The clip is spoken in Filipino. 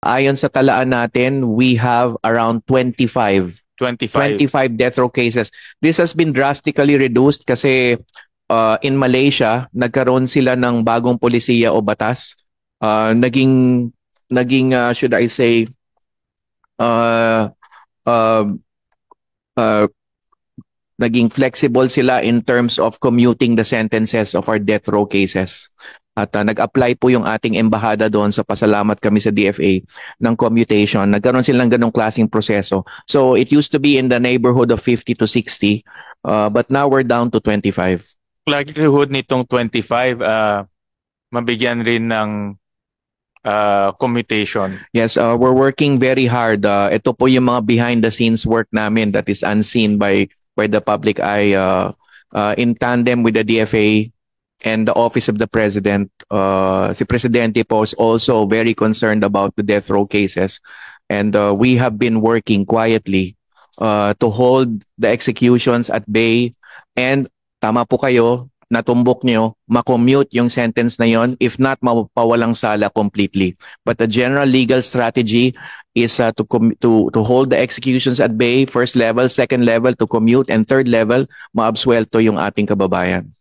ayon sa talaan natin, we have around 25 death row cases. This has been drastically reduced kasi in Malaysia, nagkaroon sila ng bagong polisiya o batas. Naging should I say, uh, uh, uh, naging flexible sila in terms of commuting the sentences of our death row cases. At nag-apply po yung ating embahada doon, so pasalamat kami sa DFA ng commutation. Nagkaroon silang ganong klaseng proseso. So it used to be in the neighborhood of 50 to 60, but now we're down to 25. Likelihood nitong 25, mabigyan rin ng commutation. Yes, we're working very hard. Ito po yung mga behind the scenes work namin that is unseen by the public eye, in tandem with the DFA and the Office of the President. Si Presidente po is also very concerned about the death row cases, and we have been working quietly to hold the executions at bay, and tama po kayo, natumbok nyo, makommute yung sentence na yon, if not, mapawalang sala completely. But the general legal strategy is to hold the executions at bay, first level, second level to commute, and third level, maabsuelto yung ating kababayan.